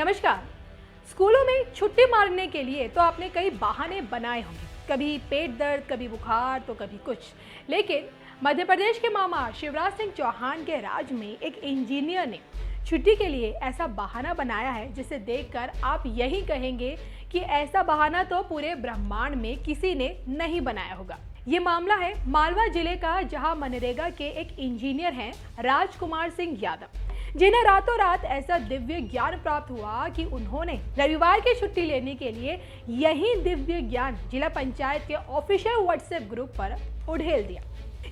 नमस्कार। स्कूलों में छुट्टी मारने के लिए तो आपने कई बहाने बनाए होंगे, कभी पेट दर्द, कभी बुखार, तो कभी कुछ। लेकिन मध्य प्रदेश के मामा शिवराज सिंह चौहान के राज में एक इंजीनियर ने छुट्टी के लिए ऐसा बहाना बनाया है जिसे देखकर आप यही कहेंगे कि ऐसा बहाना तो पूरे ब्रह्मांड में किसी ने नहीं बनाया होगा। ये मामला है मालवा जिले का, जहां मनरेगा के एक इंजीनियर हैं राजकुमार सिंह यादव, जिन्हें रातों रात ऐसा दिव्य ज्ञान प्राप्त हुआ कि उन्होंने रविवार की छुट्टी लेने के लिए यही दिव्य ज्ञान जिला पंचायत के ऑफिशियल व्हाट्सएप ग्रुप पर उड़ेल दिया,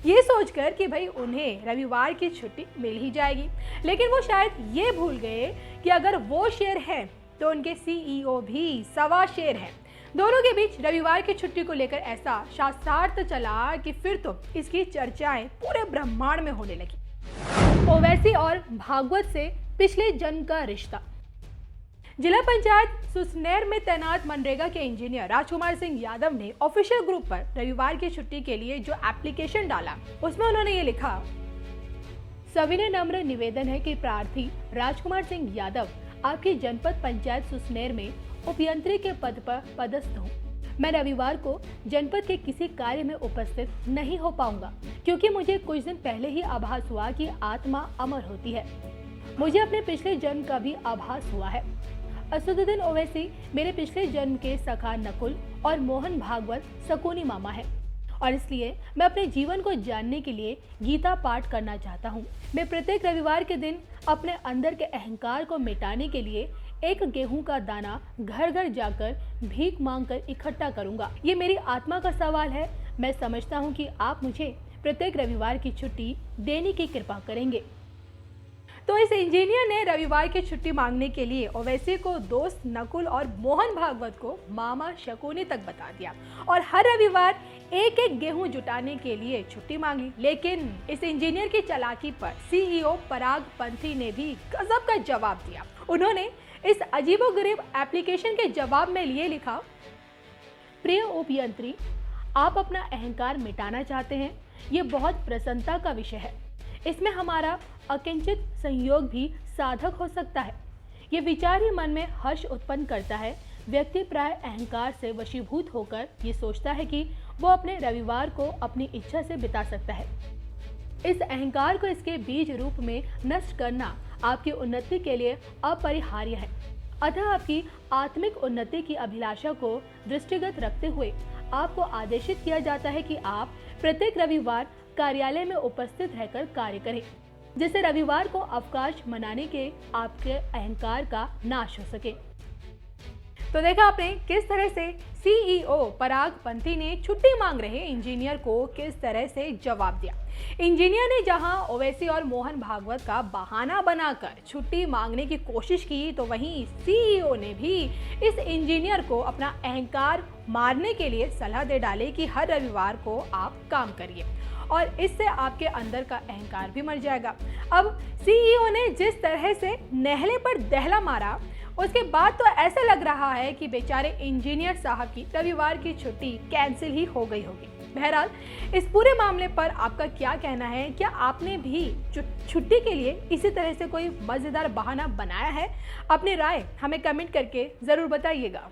ये सोचकर कि भाई उन्हें रविवार की छुट्टी मिल ही जाएगी। लेकिन वो शायद ये भूल गए कि अगर वो शेर हैं तो उनके सीईओ भी सवा शेर हैं। दोनों के बीच रविवार की छुट्टी को लेकर ऐसा शास्त्रार्थ चला कि फिर तो इसकी चर्चाएं पूरे ब्रह्मांड में होने लगी। ओवैसी और भागवत से पिछले जन्म का रिश्ता। जिला पंचायत सुसनेर में तैनात मनरेगा के इंजीनियर राजकुमार सिंह यादव ने ऑफिशियल ग्रुप पर रविवार की छुट्टी के लिए जो एप्लीकेशन डाला, उसमें उन्होंने ये लिखा, सविनय नम्र निवेदन है कि प्रार्थी राजकुमार सिंह यादव आपकी जनपद पंचायत सुसनेर में उपयंत्री के पद पर पदस्थ हूँ। मैं रविवार को जनपद के किसी कार्य में उपस्थित नहीं हो पाऊंगा, क्योंकि मुझे कुछ दिन पहले ही आभास हुआ कि आत्मा अमर होती है। मुझे अपने पिछले जन्म का भी आभास हुआ है। असदुद्दीन ओवैसी मेरे पिछले जन्म के सखा नकुल और मोहन भागवत शकुनी मामा है, और इसलिए मैं अपने जीवन को जानने के लिए गीता पाठ करना चाहता हूँ। मैं प्रत्येक रविवार के दिन अपने अंदर के अहंकार को मिटाने के लिए एक गेहूं का दाना घर घर जाकर भीख मांगकर इकट्ठा करूंगा। ये मेरी आत्मा का सवाल है। मैं समझता हूं कि आप मुझे प्रत्येक रविवार की छुट्टी देने की कृपा करेंगे। तो इस इंजीनियर ने रविवार की छुट्टी मांगने के लिए ओवैसी को दोस्त नकुल और मोहन भागवत को मामा शकुनी तक बता दिया और हर रविवार एक एक गेहूं जुटाने के लिए छुट्टी मांगी। लेकिन इस इंजीनियर की चालाकी पर सीईओ पराग पंथी ने भी गजब का जवाब दिया। उन्होंने इस अजीबोगरीब एप्लीकेशन के जवाब में ये लिखा, प्रिय उपयंत्री, आप अपना अहंकार मिटाना चाहते हैं, ये बहुत प्रसन्नता का विषय है। इसमें हमारा अकिंचित संयोग भी साधक हो सकता है। ये विचार ही मन में हर्ष उत्पन्न करता है। व्यक्ति प्राय अहंकार से वशीभूत होकर ये सोचता है कि वो अपने रविवार को अपनी इच्छा से बिता सकता है। इस अहंकार को इसके बीज रूप में नष्ट करना आपकी उन्नति के लिए अपरिहार्य है। अतः आपकी आत्मिक उन्नति की अभिलाषा को दृष्टिगत रखते हुए आपको आदेशित किया जाता है कि आप प्रत्येक रविवार कार्यालय में उपस्थित रहकर कार्य करें, जिससे रविवार को अवकाश मनाने के आपके अहंकार का नाश हो सके। तो देखा आपने किस तरह से सीईओ पराग पंथी ने छुट्टी मांग रहे इंजीनियर को किस तरह से जवाब दिया। इंजीनियर ने जहां ओवैसी और मोहन भागवत का बहाना बनाकर छुट्टी मांगने की कोशिश की, तो वहीं सीईओ ने भी इस इंजीनियर को अपना अहंकार मारने के लिए सलाह दे डाली कि हर रविवार को आप काम करिए और इससे आपके अंदर का अहंकार भी मर जाएगा। अब सीईओ ने जिस तरह से नेहले पर दहला मारा, उसके बाद तो ऐसा लग रहा है कि बेचारे इंजीनियर साहब की रविवार की छुट्टी कैंसिल ही हो गई होगी। बहरहाल, इस पूरे मामले पर आपका क्या कहना है? क्या आपने भी छुट्टी के लिए इसी तरह से कोई मजेदार बहाना बनाया है? अपनी राय हमें कमेंट करके जरूर बताइएगा।